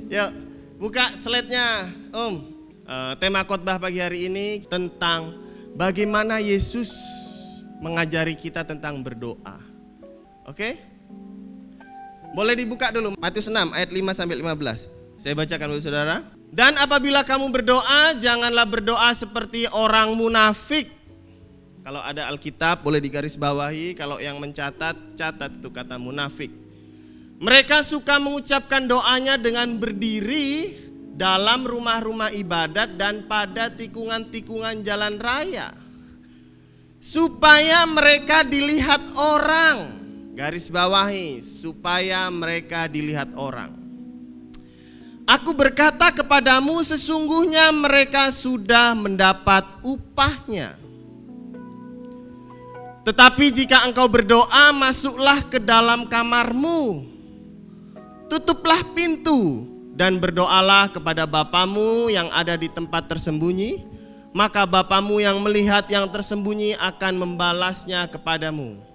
Yuk, buka slide-nya, Om. Tema khotbah pagi hari ini tentang bagaimana Yesus mengajari kita tentang berdoa. Oke? Boleh dibuka dulu, Matius 6 ayat 5 sampai 15. Saya bacakan dulu saudara. Dan apabila kamu berdoa, janganlah berdoa seperti orang munafik. Kalau ada Alkitab boleh digarisbawahi, kalau yang mencatat, catat itu kata munafik. Mereka suka mengucapkan doanya dengan berdiri dalam rumah-rumah ibadat dan pada tikungan-tikungan jalan raya, supaya mereka dilihat orang. Garis bawahi, supaya mereka dilihat orang. Aku berkata kepadamu, sesungguhnya mereka sudah mendapat upahnya. Tetapi jika engkau berdoa, masuklah ke dalam kamarmu, tutuplah pintu dan berdoalah kepada Bapamu yang ada di tempat tersembunyi, maka Bapamu yang melihat yang tersembunyi akan membalasnya kepadamu.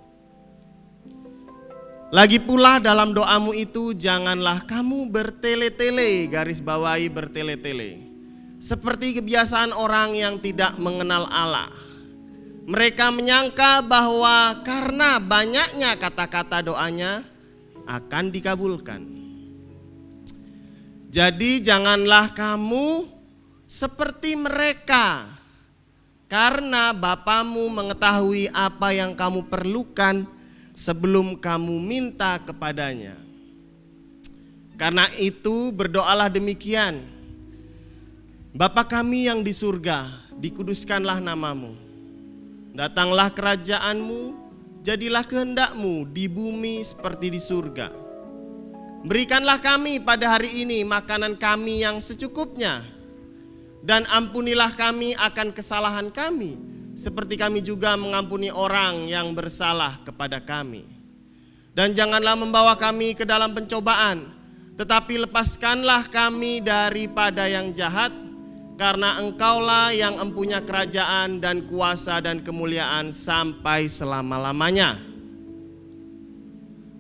Lagi pula dalam doamu itu janganlah kamu bertele-tele, garis bawahi bertele-tele, seperti kebiasaan orang yang tidak mengenal Allah. Mereka menyangka bahwa karena banyaknya kata-kata doanya akan dikabulkan. Jadi janganlah kamu seperti mereka, karena Bapamu mengetahui apa yang kamu perlukan sebelum kamu minta kepadanya. Karena itu berdoalah demikian: Bapa kami yang di surga, dikuduskanlah namamu. Datanglah kerajaanmu, jadilah kehendakmu di bumi seperti di surga. Berikanlah kami pada hari ini makanan kami yang secukupnya, dan ampunilah kami akan kesalahan kami, seperti kami juga mengampuni orang yang bersalah kepada kami. Dan janganlah membawa kami ke dalam pencobaan, tetapi lepaskanlah kami daripada yang jahat, karena Engkaulah yang empunya kerajaan dan kuasa dan kemuliaan sampai selama-lamanya.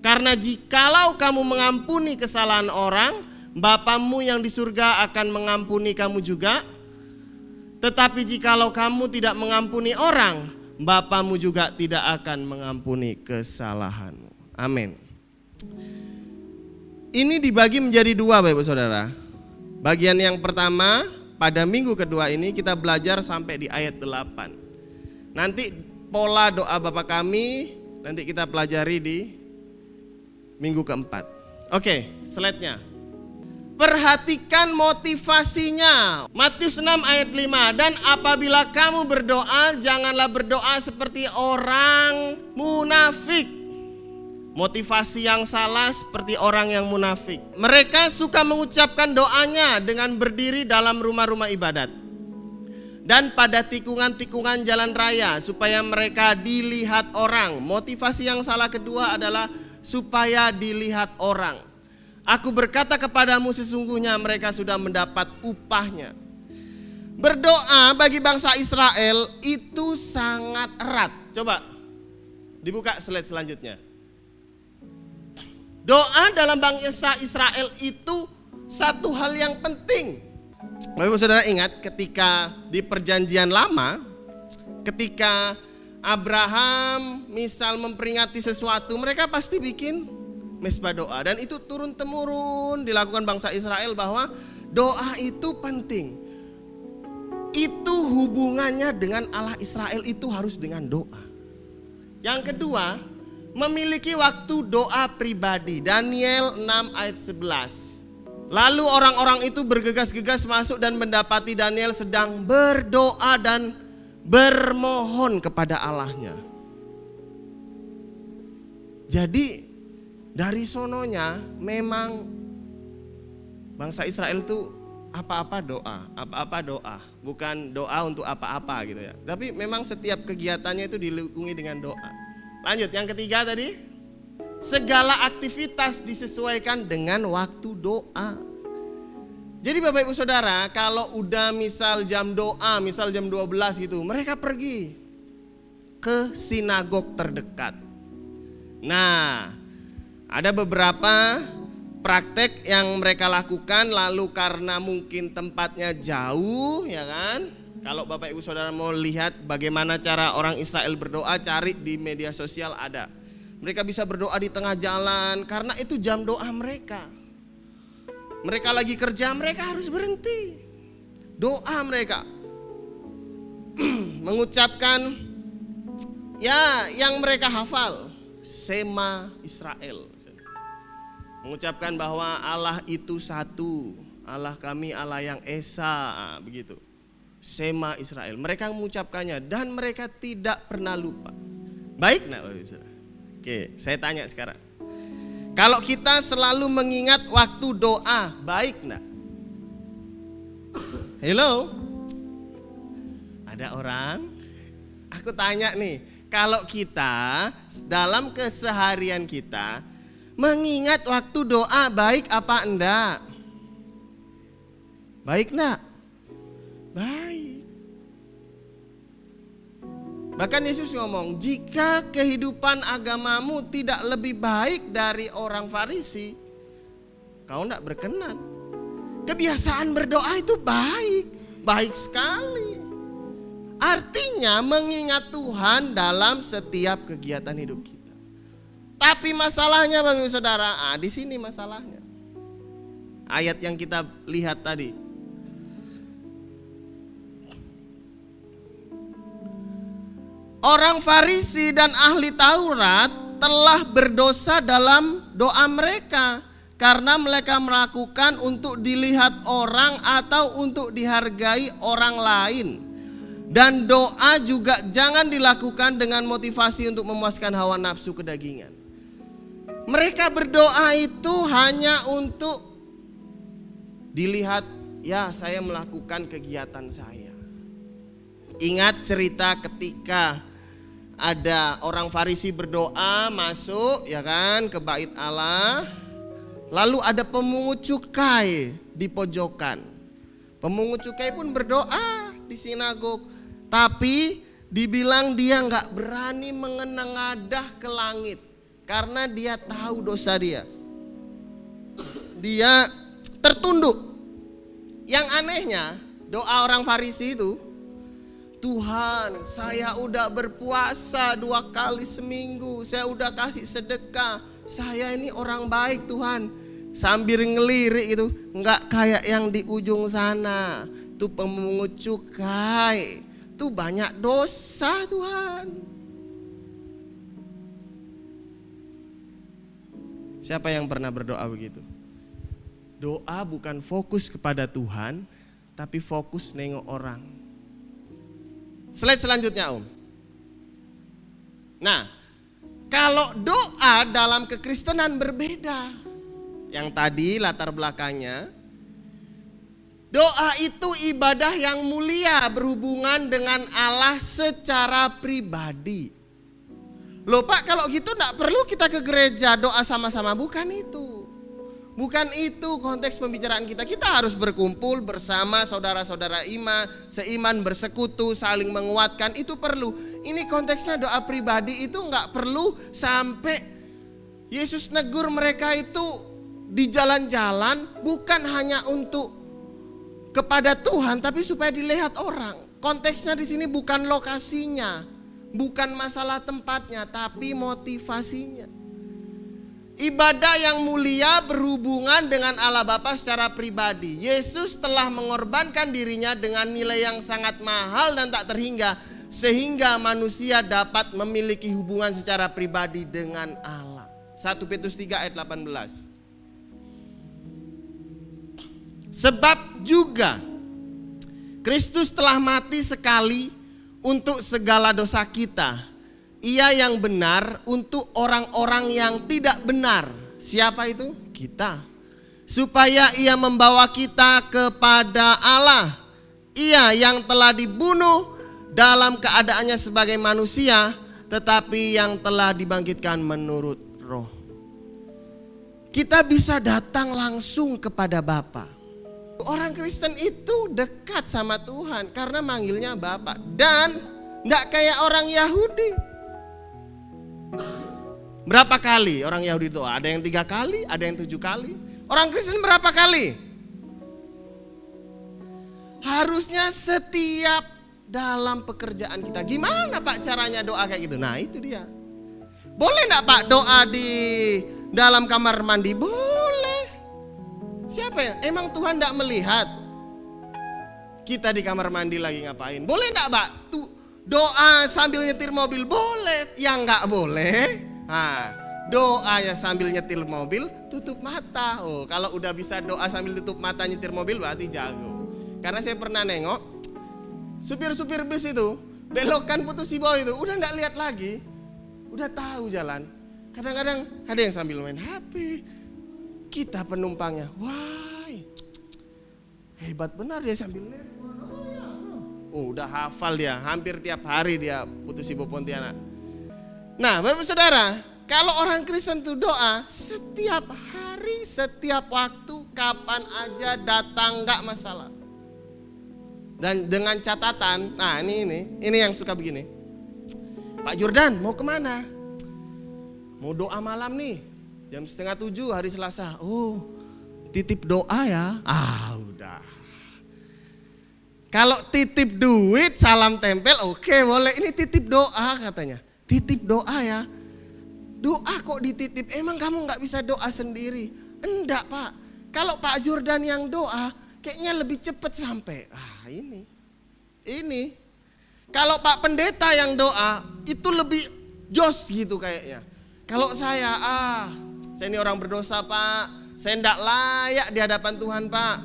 Karena jikalau kamu mengampuni kesalahan orang, Bapamu yang di surga akan mengampuni kamu juga. Tetapi jikalau kamu tidak mengampuni orang, Bapamu juga tidak akan mengampuni kesalahanmu. Amin. Ini dibagi menjadi dua Bapak Ibu Saudara. Bagian yang pertama, pada minggu kedua ini kita belajar sampai di ayat 8. Nanti pola doa Bapa kami nanti kita pelajari di minggu keempat. Oke, slide-nya. Perhatikan motivasinya. Matius 6 ayat 5. Dan apabila kamu berdoa, janganlah berdoa seperti orang munafik. Motivasi yang salah seperti orang yang munafik. Mereka suka mengucapkan doanya dengan berdiri dalam rumah-rumah ibadat dan pada tikungan-tikungan jalan raya, supaya mereka dilihat orang. Motivasi yang salah kedua adalah supaya dilihat orang. Aku berkata kepadamu, sesungguhnya mereka sudah mendapat upahnya. Berdoa bagi bangsa Israel itu sangat erat. Coba dibuka slide selanjutnya. Doa dalam bangsa Israel itu satu hal yang penting. Bapak Saudara ingat ketika di perjanjian lama, ketika Abraham misal memperingati sesuatu, mereka pasti bikin mezbah doa. Dan itu turun-temurun dilakukan bangsa Israel bahwa doa itu penting. Itu hubungannya dengan Allah Israel itu harus dengan doa. Yang kedua, memiliki waktu doa pribadi. Daniel 6 ayat 11. Lalu orang-orang itu bergegas-gegas masuk dan mendapati Daniel sedang berdoa dan bermohon kepada Allahnya. Jadi dari sononya memang bangsa Israel itu apa-apa doa, bukan doa untuk apa-apa gitu ya. Tapi memang setiap kegiatannya itu dilindungi dengan doa. Lanjut, yang ketiga tadi, segala aktivitas disesuaikan dengan waktu doa. Jadi Bapak Ibu Saudara, kalau udah misal jam doa, misal jam 12 gitu, mereka pergi ke sinagog terdekat. Nah, ada beberapa praktek yang mereka lakukan, lalu karena mungkin tempatnya jauh, ya kan? Kalau Bapak Ibu Saudara mau lihat bagaimana cara orang Israel berdoa, cari di media sosial ada. Mereka bisa berdoa di tengah jalan karena itu jam doa mereka. Mereka lagi kerja, mereka harus berhenti. Doa mereka mengucapkan ya yang mereka hafal, Shema Israel. Mengucapkan bahwa Allah itu satu, Allah kami Allah yang esa, begitu. Shema Israel. Mereka mengucapkannya dan mereka tidak pernah lupa. Baik, nak Bapak Ibu Saudara? Oke, saya tanya sekarang. Kalau kita selalu mengingat waktu doa, baik nak? Hello? Ada orang? Aku tanya nih, kalau kita dalam keseharian kita mengingat waktu doa, baik apa enggak? Baik nak? Baik. Bahkan Yesus ngomong, jika kehidupan agamamu tidak lebih baik dari orang Farisi, kau tidak berkenan. Kebiasaan berdoa itu baik, baik sekali. Artinya mengingat Tuhan dalam setiap kegiatan hidup kita. Tapi masalahnya Bapak Ibu Saudara, di sini masalahnya. Ayat yang kita lihat tadi. Orang Farisi dan ahli Taurat telah berdosa dalam doa mereka karena mereka melakukan untuk dilihat orang atau untuk dihargai orang lain. Dan doa juga jangan dilakukan dengan motivasi untuk memuaskan hawa nafsu kedagingan. Mereka berdoa itu hanya untuk dilihat, ya saya melakukan kegiatan saya. Ingat cerita ketika ada orang Farisi berdoa masuk ya kan ke bait Allah. Lalu ada pemungut cukai di pojokan. Pemungut cukai pun berdoa di sinagog. Tapi dibilang dia gak berani mengenadah ke langit. Karena dia tahu dosa dia. Dia tertunduk. Yang anehnya doa orang Farisi itu, Tuhan, saya udah berpuasa 2 kali seminggu, saya udah kasih sedekah, saya ini orang baik Tuhan. Sambil ngelirik itu, enggak kayak yang di ujung sana, tuh pemungut cukai, tuh banyak dosa Tuhan. Siapa yang pernah berdoa begitu? Doa bukan fokus kepada Tuhan, tapi fokus nengok orang. Slide selanjutnya Om. Nah, kalau doa dalam kekristenan berbeda. Yang tadi latar belakangnya, doa itu ibadah yang mulia berhubungan dengan Allah secara pribadi. Loh Pak, kalau gitu enggak perlu kita ke gereja doa sama-sama, bukan itu. Bukan itu konteks pembicaraan kita. Kita harus berkumpul bersama saudara-saudara iman, seiman, bersekutu, saling menguatkan, itu perlu. Ini konteksnya doa pribadi, itu enggak perlu sampai Yesus negur mereka itu di jalan-jalan, bukan hanya untuk kepada Tuhan tapi supaya dilihat orang. Konteksnya di sini bukan lokasinya, bukan masalah tempatnya, tapi motivasinya. Ibadah yang mulia berhubungan dengan Allah Bapa secara pribadi. Yesus telah mengorbankan dirinya dengan nilai yang sangat mahal dan tak terhingga, sehingga manusia dapat memiliki hubungan secara pribadi dengan Allah. 1 Petrus 3 ayat 18. Sebab juga Kristus telah mati sekali untuk segala dosa kita. Ia yang benar untuk orang-orang yang tidak benar. Siapa itu? Kita. Supaya ia membawa kita kepada Allah. Ia yang telah dibunuh dalam keadaannya sebagai manusia, tetapi yang telah dibangkitkan menurut roh. Kita bisa datang langsung kepada Bapa. Orang Kristen itu dekat sama Tuhan karena manggilnya Bapa. Dan gak kayak orang Yahudi. Berapa kali orang Yahudi itu? Ada yang 3 kali, ada yang 7 kali. Orang Kristen berapa kali? Harusnya setiap dalam pekerjaan kita. Gimana Pak caranya doa kayak gitu? Nah itu dia. Boleh enggak Pak doa di dalam kamar mandi? Boleh. Siapa ya? Emang Tuhan enggak melihat kita di kamar mandi lagi ngapain? Boleh enggak Pak doa sambil nyetir mobil? Boleh. Yang enggak boleh, doanya sambil nyetir mobil tutup mata. Oh, kalau udah bisa doa sambil tutup mata nyetir mobil berarti jago. Karena saya pernah nengok supir-supir bus itu belokan Putus Sibo itu udah enggak lihat lagi, udah tahu jalan. Kadang-kadang ada yang sambil main HP. Kita penumpangnya, wah hebat benar dia sambil lihat. Oh, udah hafal dia, hampir tiap hari dia Putus Sibo Pontianak. Nah, Bapak Saudara, kalau orang Kristen itu doa setiap hari, setiap waktu, kapan aja datang enggak masalah. Dan dengan catatan, nah ini yang suka begini. Pak Jordan mau kemana? Mau doa malam nih, jam 6:30 hari Selasa. Oh, titip doa ya. Udah. Kalau titip duit, salam tempel, oke boleh. Ini titip doa katanya. Titip doa ya. Doa kok dititip, emang kamu gak bisa doa sendiri? Enggak Pak, kalau Pak Jordan yang doa, kayaknya lebih cepat sampai. Ini. Kalau Pak Pendeta yang doa, itu lebih jos gitu kayaknya. Kalau saya ini orang berdosa Pak, saya enggak layak di hadapan Tuhan Pak.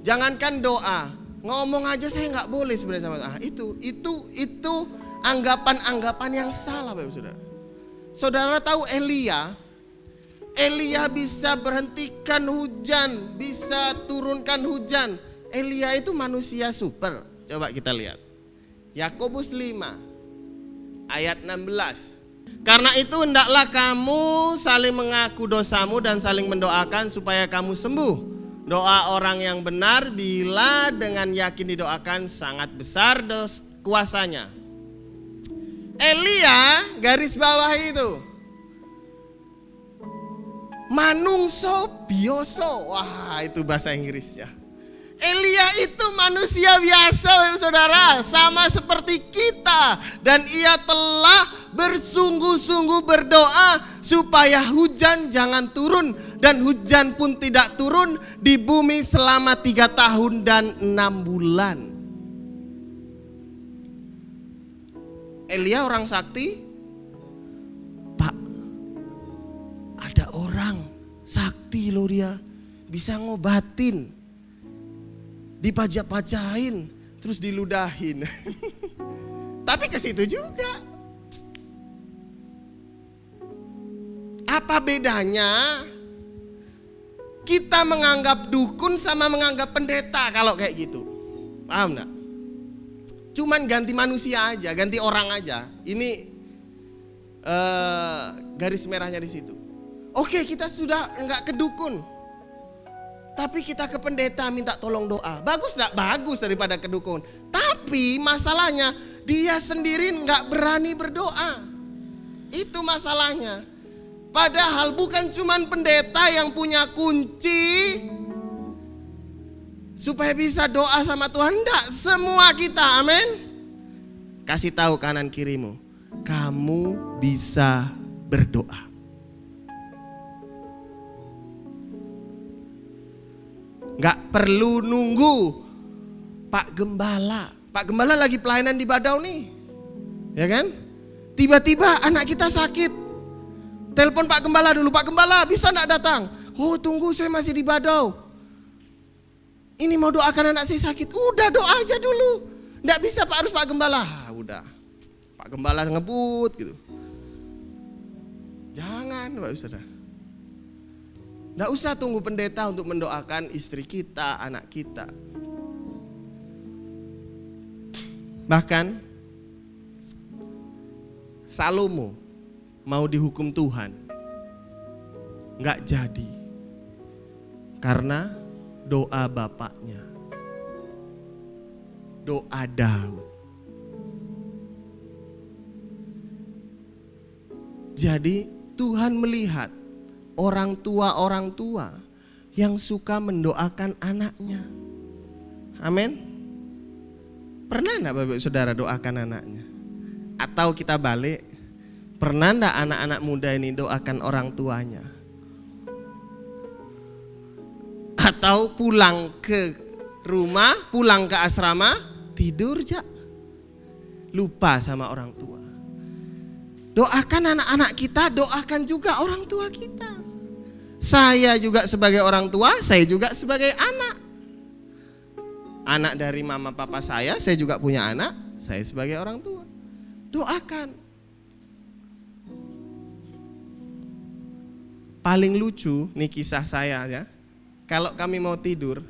Jangankan doa, ngomong aja saya enggak boleh sebenarnya sama itu anggapan-anggapan yang salah Bapak Saudara. Saudara tahu Elia bisa berhentikan hujan, bisa turunkan hujan. Elia itu manusia super. Coba kita lihat. Yakobus 5 ayat 16. Karena itu hendaklah kamu saling mengaku dosamu dan saling mendoakan supaya kamu sembuh. Doa orang yang benar bila dengan yakin didoakan sangat besar kuasanya. Elia garis bawah itu. Manungso bioso. Wah, itu bahasa Inggrisnya. Elia itu manusia biasa, Saudara, sama seperti kita, dan ia telah bersungguh-sungguh berdoa supaya hujan jangan turun, dan hujan pun tidak turun di bumi selama 3 tahun dan 6 bulan. Elia orang sakti. Pak, ada orang sakti loh, dia bisa ngobatin, dipajak-pajahin, terus diludahin. Tapi ke situ juga. Apa bedanya kita menganggap dukun sama menganggap pendeta kalau kayak gitu? Paham enggak? Cuman ganti manusia aja, ganti orang aja. Ini garis merahnya di situ. Oke, kita sudah enggak ke dukun, tapi kita ke pendeta minta tolong doa. Bagus enggak? Bagus daripada ke dukun. Tapi masalahnya dia sendiri enggak berani berdoa. Itu masalahnya. Padahal bukan cuman pendeta yang punya kunci supaya bisa doa sama Tuhan. Enggak, semua kita, amin. Kasih tahu kanan kirimu, kamu bisa berdoa. Enggak perlu nunggu Pak Gembala. Pak Gembala lagi pelayanan di Badau nih, ya kan? Tiba-tiba anak kita sakit. Telepon Pak Gembala dulu, Pak Gembala bisa enggak datang? Oh tunggu, saya masih di Badau. Ini mau doakan anak saya sakit. Udah doa aja dulu. Enggak bisa Pak, harus Pak Gembala. Udah, Pak Gembala ngebut gitu. Jangan Bapak Saudara. Enggak usah tunggu pendeta untuk mendoakan istri kita, anak kita. Bahkan Salomo mau dihukum Tuhan, nggak jadi karena doa bapaknya, doa Daud. Jadi Tuhan melihat orang tua yang suka mendoakan anaknya. Amin. Pernah enggak Bapak Saudara doakan anaknya? Atau kita balik, pernah enggak anak-anak muda ini doakan orang tuanya? Atau pulang ke rumah, pulang ke asrama, tidur aja, lupa sama orang tua. Doakan anak-anak kita, doakan juga orang tua kita. Saya juga sebagai orang tua, saya juga sebagai anak. Anak dari mama papa saya juga punya anak, saya sebagai orang tua. Doakan. Paling lucu nih kisah saya ya. Kalau kami mau tidur,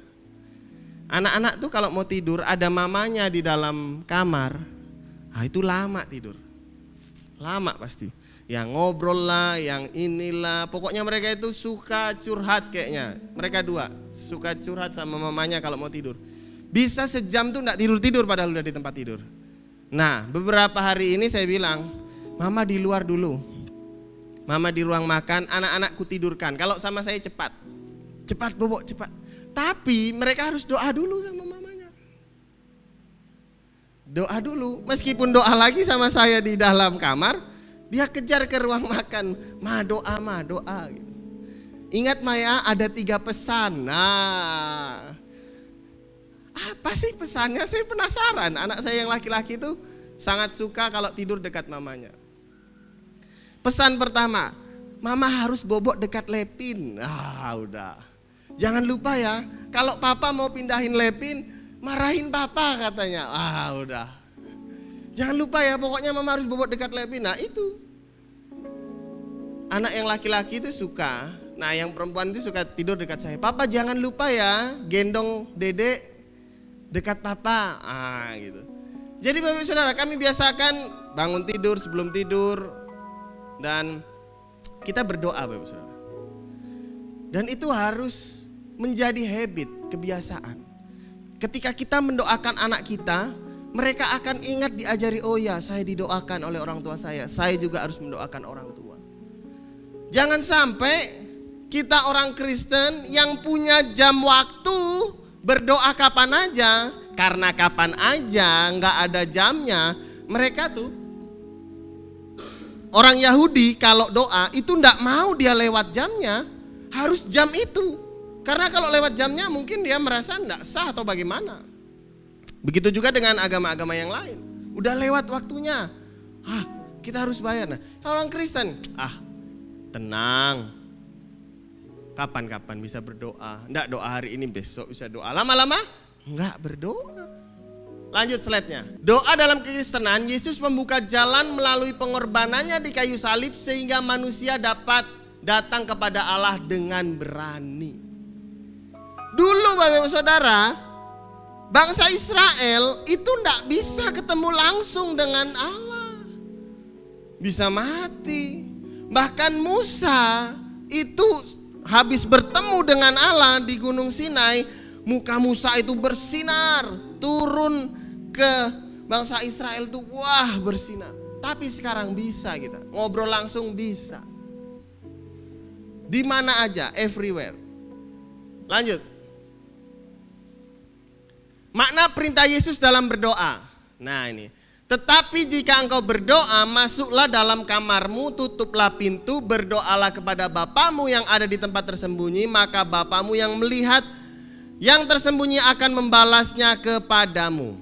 anak-anak tuh kalau mau tidur ada mamanya di dalam kamar. Ah itu lama tidur. Lama pasti. Yang ngobrol lah, yang inilah. Pokoknya mereka itu suka curhat kayaknya. Mereka dua suka curhat sama mamanya kalau mau tidur. Bisa sejam tuh enggak tidur-tidur padahal udah di tempat tidur. Nah beberapa hari ini saya bilang, mama di luar dulu. Mama di ruang makan, anak-anakku tidurkan. Kalau sama saya cepat. Cepat bobok, cepat. Tapi mereka harus doa dulu sama mamanya. Doa dulu. Meskipun doa lagi sama saya di dalam kamar, dia kejar ke ruang makan. Ma doa. Gitu. Ingat Maya ada 3 pesan. Nah, apa sih pesannya? Saya penasaran. Anak saya yang laki-laki itu sangat suka kalau tidur dekat mamanya. Pesan pertama, mama harus bobok dekat lepin. Ah udah. Jangan lupa ya, kalau papa mau pindahin lepin, marahin papa katanya. Ah udah. Jangan lupa ya, pokoknya mama harus bobok dekat lepin. Nah itu. Anak yang laki-laki itu suka. Nah yang perempuan itu suka tidur dekat saya. Papa jangan lupa ya, gendong dedek dekat papa. Ah gitu. Jadi Bapak Saudara, kami biasakan bangun tidur, sebelum tidur, dan kita berdoa Bapak Saudara. Dan itu harus menjadi habit, kebiasaan. Ketika kita mendoakan anak kita, mereka akan ingat diajari, oh ya saya didoakan oleh orang tua saya juga harus mendoakan orang tua. Jangan sampai kita orang Kristen yang punya jam waktu berdoa kapan aja, karena kapan aja nggak ada jamnya. Mereka tuh orang Yahudi kalau doa itu nggak mau dia lewat jamnya, harus jam itu. Karena kalau lewat jamnya mungkin dia merasa nggak sah atau bagaimana. Begitu juga dengan agama-agama yang lain. Udah lewat waktunya, kita harus bayar. Nah, orang Kristen, tenang. Kapan-kapan bisa berdoa. Nggak doa hari ini, besok bisa doa. Lama-lama nggak berdoa. Lanjut slide-nya. Doa dalam kekristenan, Yesus membuka jalan melalui pengorbanannya di kayu salib sehingga manusia dapat datang kepada Allah dengan berani. Dulu Bapak Saudara, bangsa Israel itu enggak bisa ketemu langsung dengan Allah. Bisa mati. Bahkan Musa itu habis bertemu dengan Allah di Gunung Sinai, muka Musa itu bersinar, turun ke bangsa Israel itu wah bersinar. Tapi sekarang bisa kita ngobrol langsung bisa. Di mana aja, everywhere. Lanjut. Makna perintah Yesus dalam berdoa. Nah ini. Tetapi jika engkau berdoa, masuklah dalam kamarmu, tutuplah pintu, berdoalah kepada Bapamu yang ada di tempat tersembunyi, maka Bapamu yang melihat yang tersembunyi akan membalasnya kepadamu.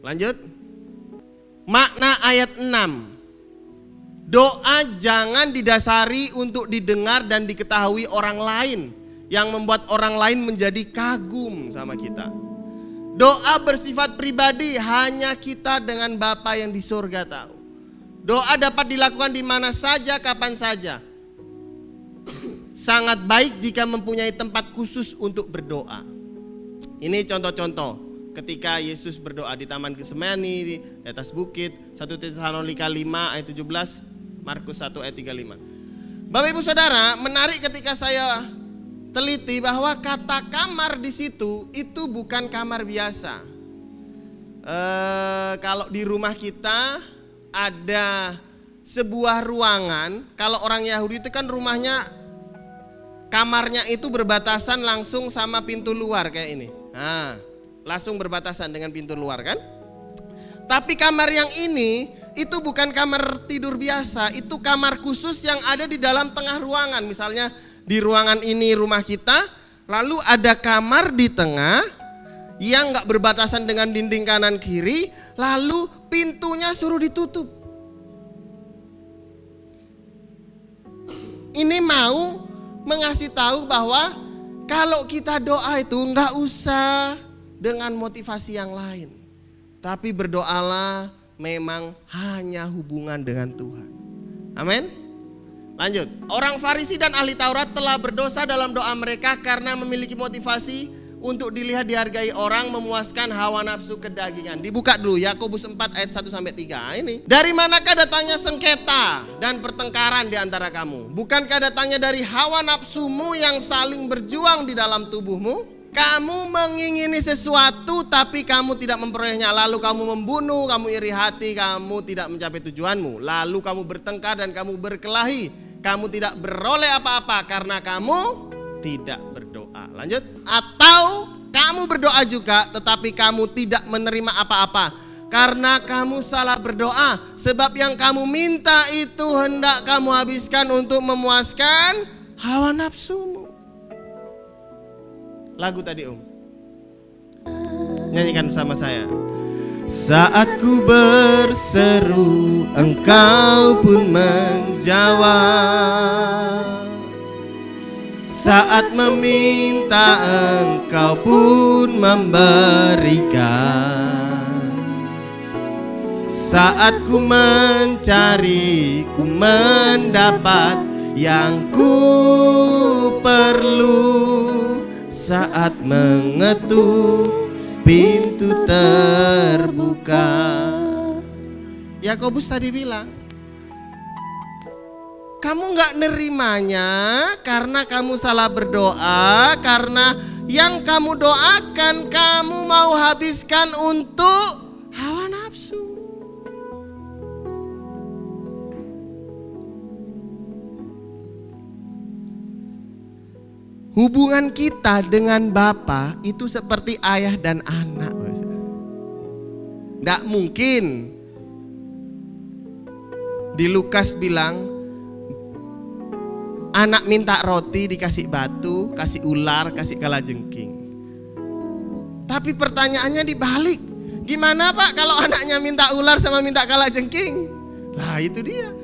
Lanjut. Makna ayat 6. Doa jangan didasari untuk didengar dan diketahui orang lain, yang membuat orang lain menjadi kagum sama kita. Doa bersifat pribadi, hanya kita dengan Bapa yang di surga tahu. Doa dapat dilakukan di mana saja, kapan saja. Sangat baik jika mempunyai tempat khusus untuk berdoa. Ini contoh-contoh ketika Yesus berdoa di Taman Getsemani, di atas bukit, 1 Tesalonika 5 ayat 17, Markus 1 ayat 35. Bapak Ibu Saudara, menarik ketika saya teliti bahwa kata kamar di situ itu bukan kamar biasa. Kalau di rumah kita ada sebuah ruangan, kalau orang Yahudi itu kan rumahnya kamarnya itu berbatasan langsung sama pintu luar kayak ini. Nah, langsung berbatasan dengan pintu luar kan? Tapi kamar yang ini itu bukan kamar tidur biasa, itu kamar khusus yang ada di dalam tengah ruangan. Misalnya di ruangan ini rumah kita, lalu ada kamar di tengah yang gak berbatasan dengan dinding kanan kiri, lalu pintunya suruh ditutup. Ini mau mengasih tahu bahwa kalau kita doa itu gak usah dengan motivasi yang lain, tapi berdoalah memang hanya hubungan dengan Tuhan. Amin. Lanjut. Orang Farisi dan ahli Taurat telah berdosa dalam doa mereka karena memiliki motivasi untuk dilihat dihargai orang, memuaskan hawa nafsu kedagingan. Dibuka dulu Yakobus 4 ayat 1 sampai 3. Ini. Dari manakah datangnya sengketa dan pertengkaran di antara kamu? Bukankah datangnya dari hawa nafsumu yang saling berjuang di dalam tubuhmu? Kamu mengingini sesuatu tapi kamu tidak memperolehnya. Lalu kamu membunuh, kamu iri hati, kamu tidak mencapai tujuanmu. Lalu kamu bertengkar dan kamu berkelahi. Kamu tidak beroleh apa-apa karena kamu tidak berdoa. Lanjut. Atau kamu berdoa juga tetapi kamu tidak menerima apa-apa karena kamu salah berdoa. Sebab yang kamu minta itu hendak kamu habiskan untuk memuaskan hawa nafsumu. Lagu tadi nyanyikan bersama saya. Saat ku berseru engkau pun menjawab, saat meminta engkau pun memberikan, saat ku mencari ku mendapat yang ku perlu, saat mengetuk pintu terbuka. Yakobus tadi bilang, kamu gak nerimanya karena kamu salah berdoa, karena yang kamu doakan kamu mau habiskan untuk hawa nafsu. Hubungan kita dengan Bapa itu seperti ayah dan anak. Tidak mungkin di Lukas bilang anak minta roti dikasih batu, kasih ular, kasih kalajengking. Tapi pertanyaannya dibalik. Gimana Pak kalau anaknya minta ular sama minta kalajengking? Lah itu dia.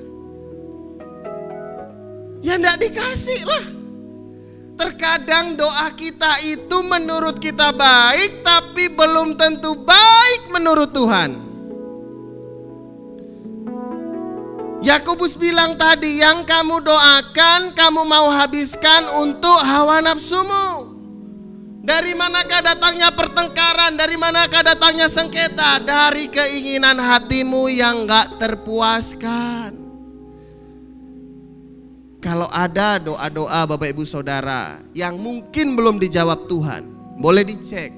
Ya enggak dikasih lah. Terkadang doa kita itu menurut kita baik, tapi belum tentu baik menurut Tuhan. Yakobus bilang tadi, yang kamu doakan, kamu mau habiskan untuk hawa nafsumu. Dari manakah datangnya pertengkaran? Dari manakah datangnya sengketa? Dari keinginan hatimu yang gak terpuaskan. Kalau ada doa-doa Bapak Ibu Saudara yang mungkin belum dijawab Tuhan, boleh dicek.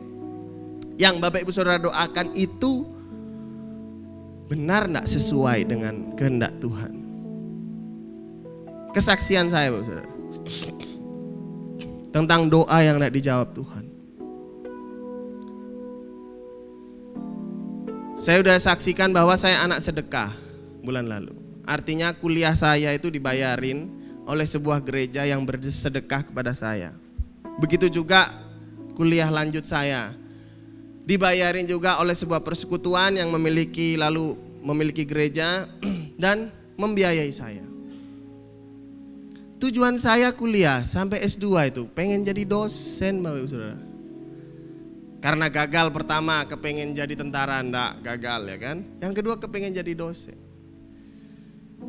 Yang Bapak Ibu Saudara doakan itu benar enggak sesuai dengan kehendak Tuhan? Kesaksian saya Bapak Saudara tentang doa yang enggak dijawab Tuhan. Saya sudah saksikan bahwa saya anak sedekah bulan lalu. Artinya kuliah saya itu dibayarin oleh sebuah gereja yang bersedekah kepada saya. Begitu juga kuliah lanjut saya dibayarin juga oleh sebuah persekutuan yang memiliki gereja dan membiayai saya. Tujuan saya kuliah sampai S2 itu pengen jadi dosen Bapak Ibu Saudara. Karena gagal pertama kepengen jadi tentara, enggak gagal ya kan. Yang kedua kepengen jadi dosen.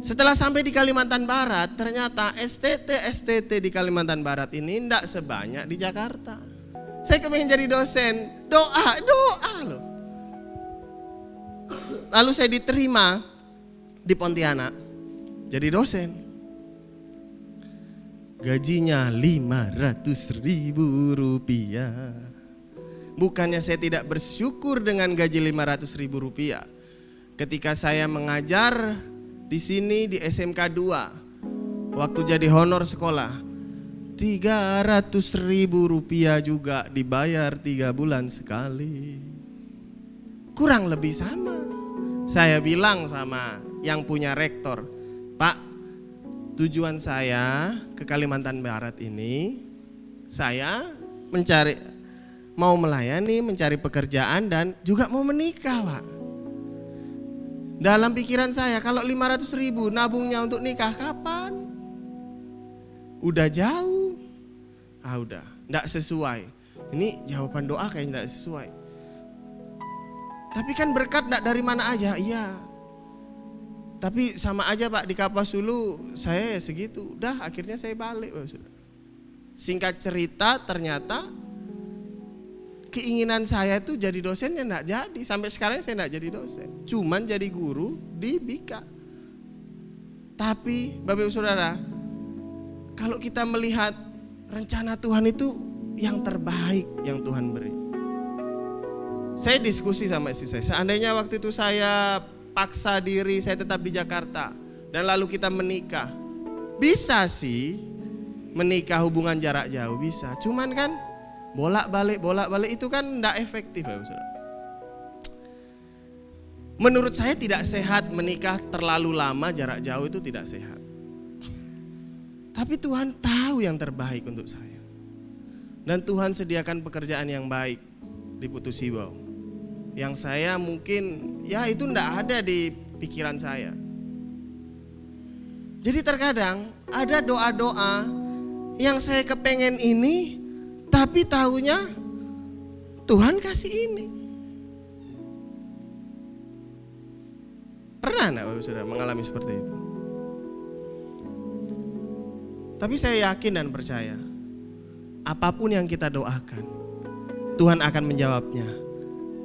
Setelah sampai di Kalimantan Barat, ternyata STT di Kalimantan Barat ini enggak sebanyak di Jakarta. Saya kepengen jadi dosen, doa loh. Lalu saya diterima di Pontianak jadi dosen. Gajinya 500.000 rupiah. Bukannya saya tidak bersyukur dengan gaji 500.000 rupiah. Ketika saya mengajar di sini di SMK 2, waktu jadi honor sekolah, Rp300.000 juga dibayar 3 bulan sekali. Kurang lebih sama. Saya bilang sama yang punya rektor, Pak, tujuan saya ke Kalimantan Barat ini, saya mau melayani, mencari pekerjaan dan juga mau menikah, Pak. Dalam pikiran saya, kalau 500.000 nabungnya untuk nikah kapan? Udah jauh. Udah, enggak sesuai. Ini jawaban doa kayaknya enggak sesuai. Tapi kan berkat enggak dari mana aja, iya. Tapi sama aja Pak, di Kapas dulu saya segitu. Udah akhirnya saya balik. Singkat cerita ternyata keinginan saya itu jadi dosen ya enggak jadi. Sampai sekarang saya enggak jadi dosen. Cuman jadi guru di BIKA. Tapi Bapak Ibu Saudara, kalau kita melihat rencana Tuhan itu yang terbaik yang Tuhan beri. Saya diskusi sama istri saya, seandainya waktu itu saya paksa diri saya tetap di Jakarta dan lalu kita menikah. Bisa sih menikah hubungan jarak jauh, bisa. Cuman kan bolak-balik itu kan enggak efektif ya Saudara. Menurut saya tidak sehat menikah terlalu lama jarak jauh, itu tidak sehat. Tapi Tuhan tahu yang terbaik untuk saya. Dan Tuhan sediakan pekerjaan yang baik di Putu Sibau. Yang saya mungkin ya itu enggak ada di pikiran saya. Jadi terkadang ada doa-doa yang saya kepengen ini, tapi tahunya Tuhan kasih ini. Pernah enggak Bapak Saudara mengalami seperti itu? Tapi saya yakin dan percaya, apapun yang kita doakan, Tuhan akan menjawabnya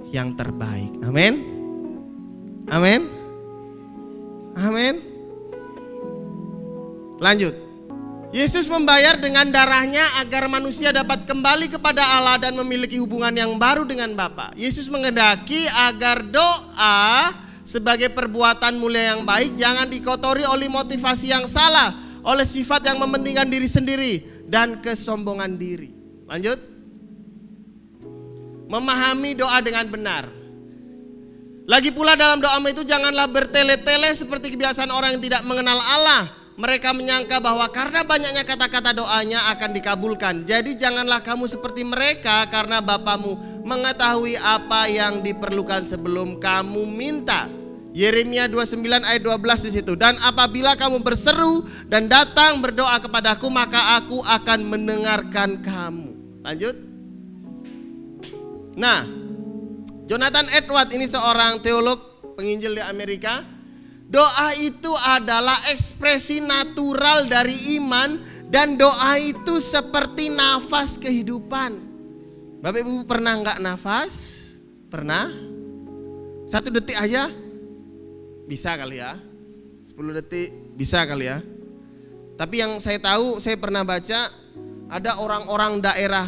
yang terbaik. Amin. Amin. Amin. Lanjut. Yesus membayar dengan darahnya agar manusia dapat kembali kepada Allah dan memiliki hubungan yang baru dengan Bapa. Yesus menghendaki agar doa sebagai perbuatan mulia yang baik jangan dikotori oleh motivasi yang salah, oleh sifat yang mementingkan diri sendiri dan kesombongan diri. Lanjut. Memahami doa dengan benar. Lagi pula dalam doamu itu janganlah bertele-tele seperti kebiasaan orang yang tidak mengenal Allah. Mereka menyangka bahwa karena banyaknya kata-kata doanya akan dikabulkan. Jadi janganlah kamu seperti mereka, karena Bapamu mengetahui apa yang diperlukan sebelum kamu minta. Yeremia 29 ayat 12 di situ. Dan apabila kamu berseru dan datang berdoa kepadaku, maka aku akan mendengarkan kamu. Lanjut. Nah, Jonathan Edwards ini seorang teolog penginjil di Amerika. Doa itu adalah ekspresi natural dari iman, dan doa itu seperti nafas kehidupan. Bapak Ibu pernah enggak nafas? Pernah? 1 detik aja? Bisa kali ya? 10 detik bisa kali ya? Tapi yang saya tahu, saya pernah baca ada orang-orang daerah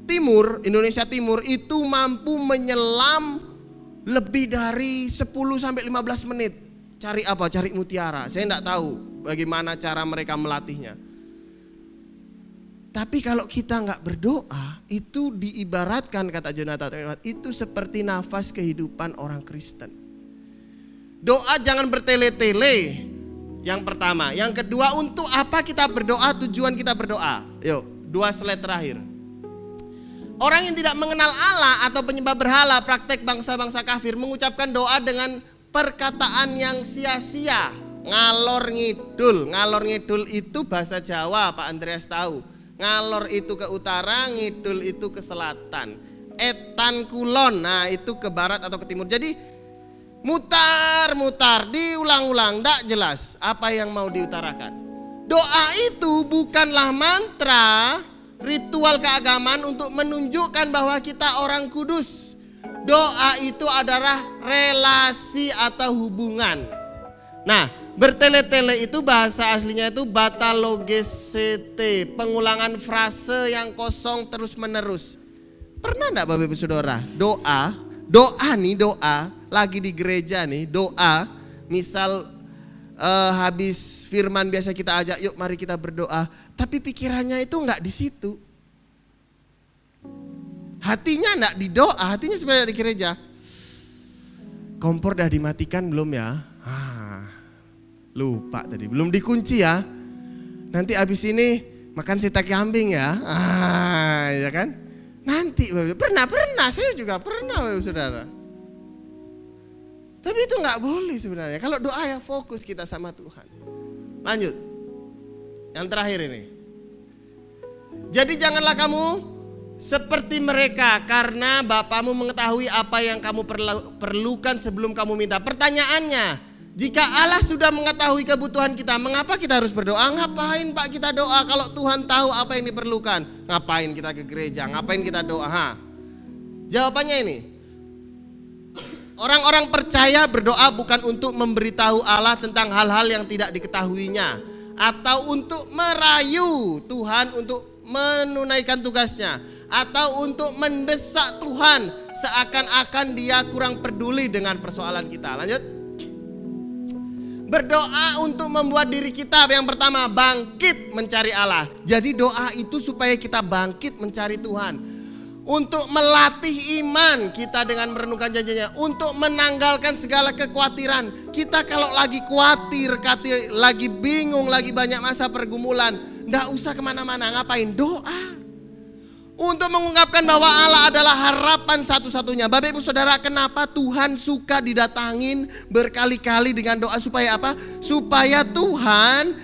Timur, Indonesia Timur itu mampu menyelam lebih dari 10-15 menit. Cari apa? Cari mutiara. Saya enggak tahu bagaimana cara mereka melatihnya. Tapi kalau kita enggak berdoa, itu diibaratkan, kata Jonathan, itu seperti nafas kehidupan orang Kristen. Doa jangan bertele-tele. Yang pertama. Yang kedua, untuk apa kita berdoa, tujuan kita berdoa. Yuk, 2 slide terakhir. Orang yang tidak mengenal Allah atau penyembah berhala, praktek bangsa-bangsa kafir, mengucapkan doa dengan perkataan yang sia-sia, ngalor ngidul. Ngalor ngidul itu bahasa Jawa, Pak Andreas tahu. Ngalor itu ke utara, ngidul itu ke selatan. Etan kulon, nah itu ke barat atau ke timur. Jadi mutar-mutar, diulang-ulang, tidak jelas apa yang mau diutarakan. Doa itu bukanlah mantra, ritual keagamaan untuk menunjukkan bahwa kita orang kudus. Doa itu adalah relasi atau hubungan. Nah, bertele-tele itu bahasa aslinya itu batalogesete, pengulangan frase yang kosong terus menerus. Pernah enggak Bapak Ibu Saudara, doa lagi di gereja nih, doa, misal habis firman biasa kita ajak, yuk mari kita berdoa. Tapi pikirannya itu enggak di situ. Hatinya enggak di doa, hatinya sebenarnya di gereja. Kompor dah dimatikan belum ya? Lupa tadi, belum dikunci ya. Nanti abis ini makan sita kambing ya. Ya kan? Nanti, pernah, saya juga pernah saudara. Tapi itu nggak boleh sebenarnya. Kalau doa ya fokus kita sama Tuhan. Lanjut. Yang terakhir ini. Jadi janganlah kamu seperti mereka karena Bapamu mengetahui apa yang kamu perlukan sebelum kamu minta. Pertanyaannya, jika Allah sudah mengetahui kebutuhan kita, mengapa kita harus berdoa? Ngapain Pak kita doa kalau Tuhan tahu apa yang diperlukan? Ngapain kita ke gereja? Ngapain kita doa? Jawabannya ini. Orang-orang percaya berdoa bukan untuk memberitahu Allah tentang hal-hal yang tidak diketahuinya, atau untuk merayu Tuhan untuk menunaikan tugasnya, atau untuk mendesak Tuhan seakan-akan dia kurang peduli dengan persoalan kita. Lanjut. Berdoa untuk membuat diri kita yang pertama bangkit mencari Allah. Jadi doa itu supaya kita bangkit mencari Tuhan. Untuk melatih iman kita dengan merenungkan janjinya. Untuk menanggalkan segala kekhawatiran. Kita kalau lagi khawatir, lagi bingung, lagi banyak masa pergumulan, nggak usah kemana-mana, ngapain? Doa. Untuk mengungkapkan bahwa Allah adalah harapan satu-satunya. Bapak Ibu Saudara, kenapa Tuhan suka didatangin berkali-kali dengan doa supaya apa? Supaya Tuhan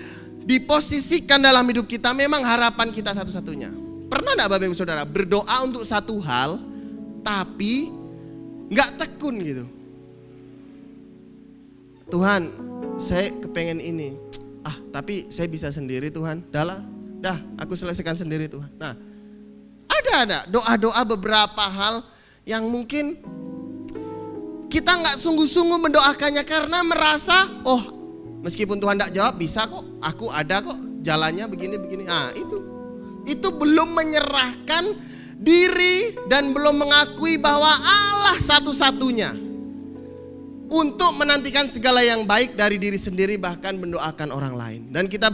diposisikan dalam hidup kita memang harapan kita satu-satunya. Pernah enggak Bapak Ibu Saudara berdoa untuk satu hal tapi enggak tekun gitu? Tuhan, saya kepengen ini. Tapi saya bisa sendiri Tuhan. Dah, aku selesaikan sendiri Tuhan. Nah, ada doa-doa beberapa hal yang mungkin kita enggak sungguh-sungguh mendoakannya karena merasa, meskipun Tuhan enggak jawab bisa kok, aku ada kok jalannya begini-begini. Itu belum menyerahkan diri dan belum mengakui bahwa Allah satu-satunya untuk menantikan segala yang baik dari diri sendiri bahkan mendoakan orang lain. Dan kita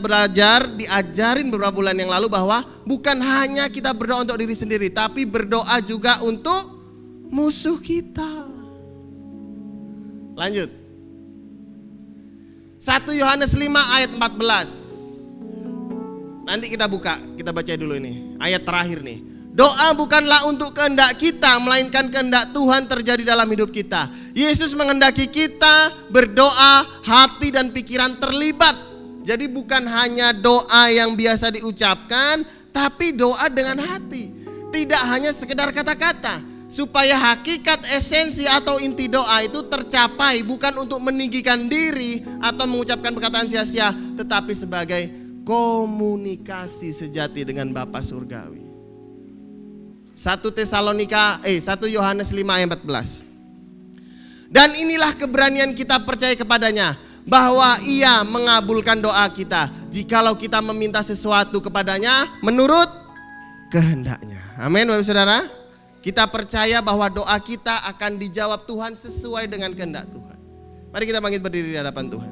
diajarin beberapa bulan yang lalu bahwa bukan hanya kita berdoa untuk diri sendiri, tapi berdoa juga untuk musuh kita. Lanjut. 1 Yohanes 5 ayat 14. Nanti kita buka, kita baca dulu ini. Ayat terakhir nih. Doa bukanlah untuk kehendak kita, melainkan kehendak Tuhan terjadi dalam hidup kita. Yesus menghendaki kita berdoa, hati dan pikiran terlibat. Jadi bukan hanya doa yang biasa diucapkan, tapi doa dengan hati. Tidak hanya sekedar kata-kata. Supaya hakikat esensi atau inti doa itu tercapai, bukan untuk meninggikan diri atau mengucapkan perkataan sia-sia, tetapi sebagai komunikasi sejati dengan Bapa surgawi. 1 Yohanes 5 ayat 14. Dan inilah keberanian kita percaya kepadanya, bahwa Ia mengabulkan doa kita jikalau kita meminta sesuatu kepadanya menurut kehendaknya. Amin Bapak Saudara. Kita percaya bahwa doa kita akan dijawab Tuhan sesuai dengan kehendak Tuhan. Mari kita bangkit berdiri di hadapan Tuhan.